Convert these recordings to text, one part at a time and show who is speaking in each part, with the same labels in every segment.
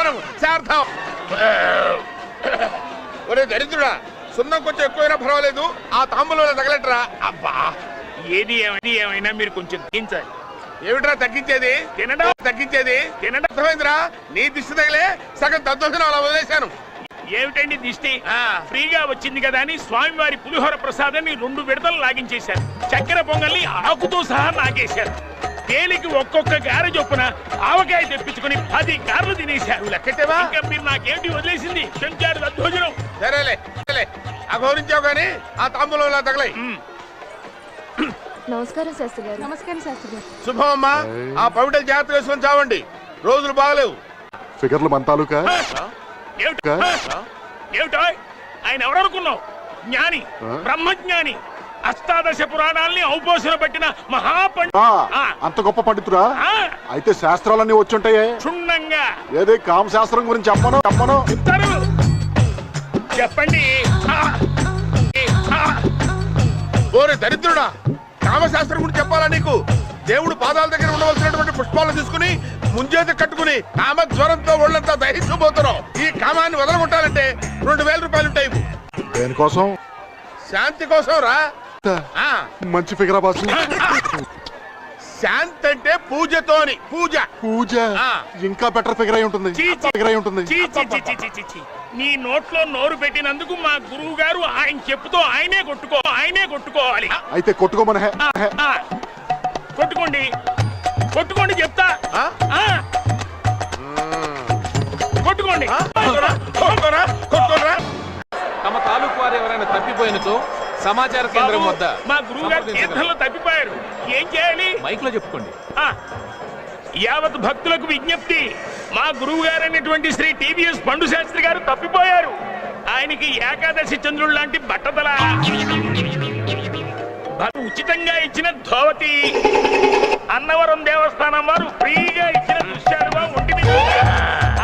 Speaker 1: పెట్టేస్తాను శార్థం. ఒరే దరిద్రుడా, సున్నం కొంచెం ఎక్కువైనా పర్వాలేదు, ఆ తాంబూలంలో తగలట్రా.
Speaker 2: అబ్బా ఏది ఏమైనా మీరు కొంచెం తగ్గించాలి.
Speaker 1: ఏమిట్రా తగ్గించేది?
Speaker 2: తినడం
Speaker 1: తగ్గించేది
Speaker 2: తినడం.
Speaker 1: అర్థమైందిరా? నీ దిష్టి తగిలే సగం దద్దోజనం అలా వదిలేశాను.
Speaker 2: ఏమిటండి దిష్టి? ఫ్రీగా వచ్చింది కదా అని స్వామివారి పులిహోర ప్రసాదాన్ని 2 విడతలు లాగించేశారు. చక్కెర పొంగల్ని ఆకుతో సహా నాగేశారు. తేలికి ఒక్కొక్క గారె చొప్పున ఆవకాయ తెప్పించుకుని 10 గారెలు తినేశారు.
Speaker 1: లెక్కటేవా?
Speaker 2: ఇంకా మీరు నాకేమిటి వదిలేసింది? చెంచారు దద్దోజనం.
Speaker 1: సరేలే అఘోరించావు గాని ఆ తాంబూలంలో తగలై.
Speaker 3: నమస్కారం శాస్త్రి గారు. నమస్కారం శాస్త్రి గారు.
Speaker 1: శుభం అమ్మా. ఆ పవిటలు జాగ్రత్త వేసుకొని చావండి, రోజులు బాగలేవు.
Speaker 4: ఫిగర్లు మన తాలూకా
Speaker 2: ఏమిటో ఆయన ఎవరనుకున్నావు? జ్ఞాని, బ్రహ్మజ్ఞాని, అష్టాదశ పురాణాల్ని ఔపోసన పట్టిన మహాపండితుడు.
Speaker 4: అంత గొప్ప పండితురా? అయితే శాస్త్రాలన్నీ వచ్చుంటాయే
Speaker 2: క్షుణ్ణంగా.
Speaker 4: ఏది కామశాస్త్రం గురించి చెప్పను
Speaker 2: చెప్తారు, చెప్పండి.
Speaker 1: ఓరే దరిద్రుడా, కామశాస్త్రం గురించి చెప్పాలా నీకు? దేవుడు పాదాల దగ్గర ఉండవలసినటువంటి పుష్పాలను తీసుకుని ముంజేత కట్టుకుని కామ జ్వరంతో ఒళ్ళంతా దహించబోతున్నావు. ఈ కామాన్ని వదలగొట్టాలంటే 2000 రూపాయలుంటాయి.
Speaker 4: దేనికోసం?
Speaker 1: శాంతి కోసం రా.
Speaker 4: మంచి ఫిగరా బాసు.
Speaker 1: శాంతి అంటే పూజతోని. పూజ
Speaker 4: ఇంకా బెటర్ ఫిగర్ అయి ఉంటుంది.
Speaker 2: నీ నోట్లో నోరు పెట్టినందుకు మా గురువు గారు ఆయన చెప్పుతో ఆయనే కొట్టుకోవాలి.
Speaker 4: అయితే కొట్టుకోమని.
Speaker 2: కొట్టుకోండి చెప్తా. కొట్టుకోండి.
Speaker 5: తమ తాలూకు వారు ఎవరైనా తప్పిపోయినచో సమాచార కేంద్రం వద్ద.
Speaker 2: మా గురువు గారు తీర్థంలో తప్పిపోయారు. ఏం చేయాలి?
Speaker 5: మైక్ లో చెప్పుకోండి.
Speaker 2: యావత్ భక్తులకు విజ్ఞప్తి, మా గురువు గారైనటువంటి శ్రీ టీవీఎస్ పండు శాస్త్రి గారు తప్పిపోయారు. ఆయనకి ఏకాదశి చంద్రుడు లాంటి బట్టతల, ఉచితంగా ఇచ్చిన ధోవతి, అన్నవరం దేవస్థానం వారు ఫ్రీగా ఇచ్చిన దృశ్యాలుగా ఒంటి మీద.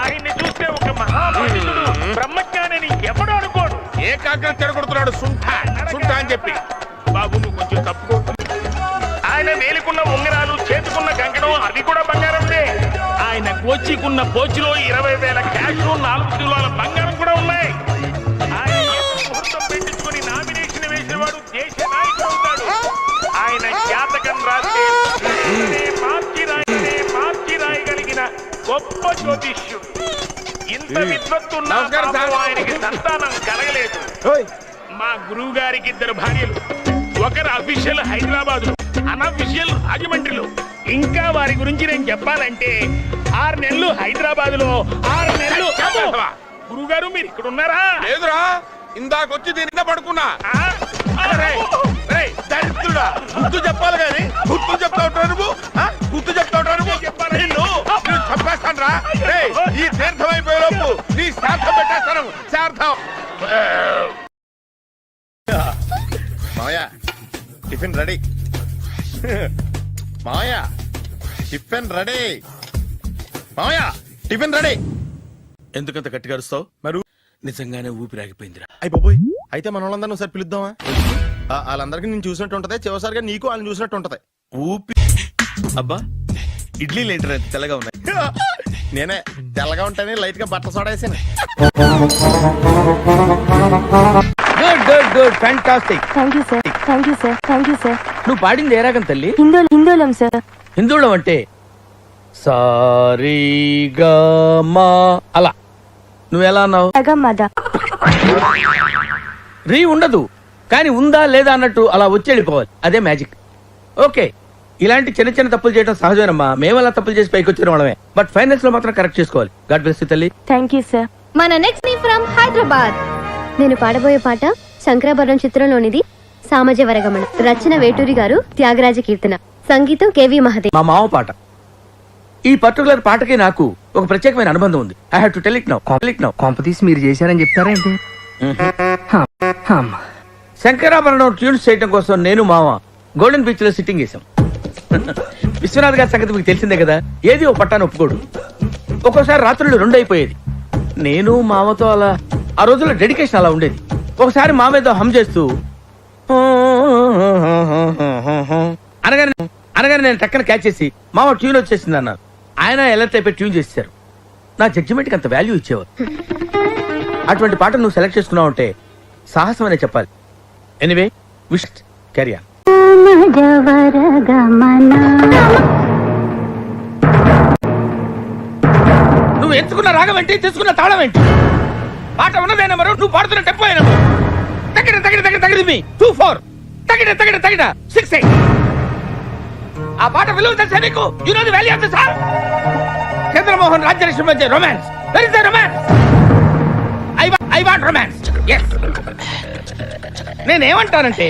Speaker 2: ఆయన్ని చూస్తే ఒక మహాపండితుడు, బ్రహ్మజ్ఞానిని ఎవడు అనుకోడు.
Speaker 1: ఏకాగ్రత చెడగొడుతున్నాడు సుంఠ అని చెప్పి.
Speaker 2: బాబు నువ్వు కొంచెం తప్పుకో. ఆయన వేలుకున్న ఉంగరాలు, చేతుకున్న కంకణం అవి కూడా బంగారందే. ఆయన కోచికున్న పోచిలో 20,000 క్యాష్, 4 కిలోల బంగారం కూడా ఉన్నాయి. ఆయన ముహూర్తం పెట్టించుకుని నామినేషన్ వేసిన వాడు దేశ నాయకుడు అవుతాడు. ఆయన జాతకం రాస్తే మార్చి రాయగలిగిన గొప్ప జ్యోతిష్యుడు. ఇంత విద్వత్తున్న ఆయనకి సంతానం కలగలేదు. మా గురువు గారికి 2 భార్యలు. ఒకరు అఫీషియల్ హైదరాబాద్, అనఫీషియల్ రాజమండ్రిలో. ఇంకా వారి గురించి నేను చెప్పాలంటే 6 నెలలు హైదరాబాద్ లో, 6 నెలలు. గురువు గారు మీరు ఇక్కడ ఉన్నారా?
Speaker 1: లేదురా, ఇందాకొచ్చి దీని పడుకున్నా. దరిద్రుడా, గుర్తు చెప్పాలి కానీ గుర్తు చెప్తా ఉంటావు నువ్వు. గుర్తు చెప్తా ఉంటావు నువ్వు. చంపేస్తాను రా. ఈ తీర్థం అయిపోయే లోపు నీ శార్థం పెట్టేస్తాను. శార్థం. మావయ్య టిఫిన్ రెడీ. మావయ్య టిఫిన్ రెడీ. మావయ్య టిఫిన్ రెడీ.
Speaker 6: ఎందుకంత గట్టిగా అరుస్తావు? మరి నిజంగానే ఊపిరాగిపోయిందిరా.
Speaker 1: అయిపోయి అయితే మన వాళ్ళందరినీ ఒకసారి పిలుద్దామా? వాళ్ళందరికీ నేను చూసినట్టు ఉంటది, చివరిసారిగా నీకు వాళ్ళని చూసినట్టు ఉంటది.
Speaker 6: ఊపి అబ్బా, ఇడ్లీలు ఏంటి తెల్లగా ఉన్నాయి?
Speaker 1: నేనే తెల్లగా ఉంటానే లైట్ గా బట్టలు సోడేసాను.
Speaker 7: Good fantastic.
Speaker 3: Thank you sir.
Speaker 7: నువ్వు పాడింది ఏ రాగం తల్లి?
Speaker 3: హిందోళం సార్.
Speaker 7: హిందోళం అంటే సారీగమా అలా. నువ్వు ఎలా అన్నావు? రీ ఉండదు, కానీ ఉందా లేదా అన్నట్టు అలా వచ్చి వెళ్ళిపోవాలి. అదే మ్యాజిక్. ఓకే, ఇలాంటి చిన్న చిన్న తప్పులు చేయడం సహజమేనమ్మా. మేము అలా తప్పులు చేసి పైకి వచ్చిన వాళ్ళమే. బట్ ఫైనల్స్ లో మాత్రం కరెక్ట్ చేసుకోవాలి. గాడ్ బ్లెస్ యు తల్లి.
Speaker 3: Thank you sir.
Speaker 8: మన నెక్స్ట్ ఫ్రమ్ హైదరాబాద్. నేను పాడబోయే పాట శంకరాభరణం చిత్రంలోనిది. సామజవరగమన, రచన వేటూరి గారు, త్యాగరాజ కీర్తన, సంగీతం కేవి మహదేవ్.
Speaker 7: మా మామ పాట. ఈ పర్టికులర్ పాటకి నాకు ఒక ప్రత్యేకమైన అనుబంధం ఉంది. I have to tell it now.
Speaker 9: కాంపతీస్ మీరు చేశారని చెప్తారేంటి?
Speaker 7: శంకరాభరణం ట్యూన్స్ చేయడం కోసం నేను మామ గోల్డెన్ బీచ్ లో సిట్టింగ్ చేశాం. విశ్వనాథ్ గారి సంగతి మీకు తెలిసిందే కదా. ఏది ఓ పట్టాను ఒప్పుకోడు. ఒక్కోసారి రాత్రులు 2 అయిపోయేది. నేను మామతో అలా ఆ రోజుల్లో డెడికేషన్ అలా ఉండేది. ఒకసారి మామ ఏదో హమ్ చేస్తూ అనగానే నేను టక్కన క్యాచ్ చేసి మామ ట్యూన్ వచ్చేసింది అన్నారు. ఆయన ఎలా టైప్ ట్యూన్ చేశారు. నా జడ్జిమెంట్కి అంత వాల్యూ ఇచ్చేవారు. అటువంటి పాట నువ్వు సెలెక్ట్ చేసుకున్నావు అంటే సాహసం అనే చెప్పాలి. Anyway wish carrier. నువ్వు ఎంచుకున్న రాగం ఏంటి, తీసుకున్న తాళం ఏంటి? పాట ఉన్నదే నెంబరు, నువ్వు పాడుతున్న టెంపో నెంబరు. తగిన తగిన తగిన తగిన మీ 2-4 తగిన తగిన తగిన 6-8. ఆ పాట విలువ తెలుసా నీకు? You know the value of the song. Chandramohan Rajyalakshmi మధ్య romance. Where is the romance? I want romance. yes. నేనేమంటానంటే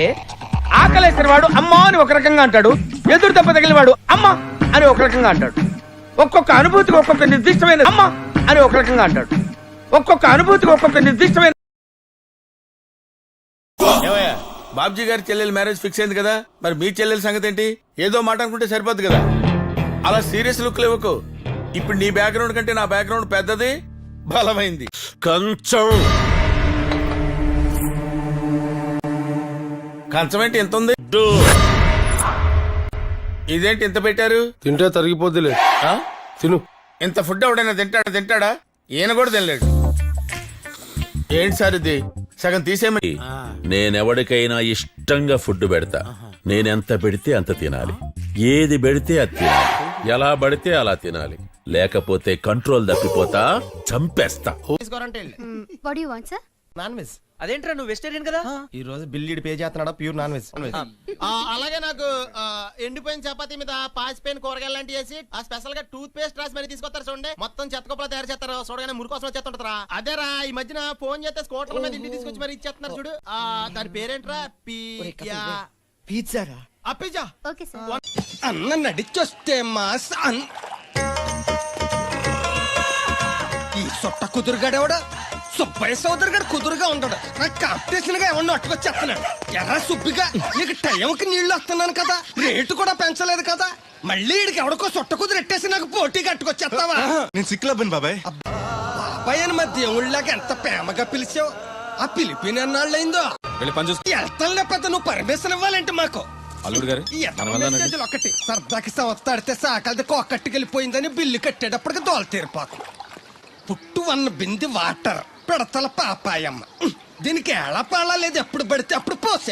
Speaker 7: ఆకలేసిన వాడు అమ్మా అని ఒక రకంగా అంటాడు, ఎదురు దెబ్బ తగిలిన వాడు అమ్మ అని ఒక రకంగా అంటాడు. ఒక్కొక్క అనుభూతికి ఒక్కొక్క నిర్దిష్టమైన అమ్మ అని ఒక రకంగా అంటాడు. ఒక్కొక్క అనుభూతికి ఒక్కొక్క నిర్దిష్టమైన.
Speaker 6: ఏమయ్యా, బాబ్జీ గారి చెల్లెలు మ్యారేజ్ ఫిక్స్ అయింది కదా, మరి మీ చెల్లెల సంగతి ఏంటి? ఏదో మాట అనుకుంటే సరిపోద్ది కదా, అలా సీరియస్ లుక్ ఇవ్వకు. ఇప్పుడు నీ బ్యాక్గ్రౌండ్ కంటే నా బ్యాక్గ్రౌండ్ పెద్దది, బలమైంది. కంచం కంచం ఏంటి ఎంత ఉంది? ఇదేంటి ఇంత పెట్టారు?
Speaker 10: తింటే తరిగిపోద్దిలే,
Speaker 6: ఆ?
Speaker 10: తిను.
Speaker 6: ఇంత ఫుడ్ ఎవడైనా తింటాడా? ఈయన కూడా తినలేడు. ఏంటి సార్ ఇది? సగం తీసేమని.
Speaker 11: నేనెవడికైనా ఇష్టంగా ఫుడ్ పెడతా. నేనెంత పెడితే అంత తినాలి, ఏది పెడితే అది తినాలి, ఎలా పడితే అలా తినాలి. లేకపోతే కంట్రోల్ తప్పిపోతా, చంపేస్తా.
Speaker 8: What you want sir?
Speaker 9: Non veg. అదేంట్రా నువ్వు వెజిటేరియన్ కదా? ఈ రోజు బిల్లీడ్ పే చేస్తున్నాడా? Pure non veg.
Speaker 12: అలాగే నాకు ఎండిపోయిన చపాతీ మీద పాసిపోయిన కూరగాయలు లాంటి వేసి ఆ స్పెషల్ గా టూత్ పేస్ట్ రాసి మరి తీసుకొస్తారు చూడండి. మొత్తం చెత్తకొప్పలు తయారు చేస్తారు, చూడగానే మురికి కోసం వచ్చేస్తుంటారా. అదేరా ఈ మధ్యన ఫోన్ చేస్తే స్కూటర్ మీద ఇంటికి తీసుకొచ్చి మరి ఇచ్చేస్తున్నారు చూడు. దాని పేరేంట్రా?
Speaker 9: పిజ్జా.
Speaker 12: ఆ పిజ్జా.
Speaker 8: Okay sir.
Speaker 12: అన్న నడిచొస్తే మాస్ ఈ సొట్ట కుదురుగాడేవాడు సుబ్బయ్య సోదరు గారు కుదురుగా ఉండడు. నాకు కాంపిటీషన్ గా ఎవరిని అట్టుకొచ్చేస్తున్నాడు. ఎర్ర సుబ్బిగా నీకు టైంకి నీళ్లు వస్తున్నాను కదా, రేటు కూడా పెంచలేదు కదా, మళ్ళీ ఇడికి ఎవడికో సొట్ట కుదురు ఎట్టేసి నాకు పోటీ కట్టుకొచ్చేస్తావా?
Speaker 10: నేను సిక్కులబ్బను బాబాయ్.
Speaker 12: బాబాయ్ అని మా దేవుళ్ళగా ఎంత ప్రేమగా పిలిచావు. ఆ పిలిపిన ఎన్నాళ్ళైందో వెళ్తానులే పెద్ద. నువ్వు పర్మిషన్ ఇవ్వాలంటే మాకు
Speaker 5: అల్లుడు గారు
Speaker 12: ఒకటి సరదాకి సంవత్సరాడితే సాకలది కోకట్టుకెళ్ళిపోయిందని బిల్లు కట్టేటప్పటికి దోల తీరిపోతుంది. పుట్టు వన్న బింది వాటర్ పెడతల పాపాయమ్మ. దీనికి ఎలా పాలా లేదు, ఎప్పుడు పడితే అప్పుడు పోసే.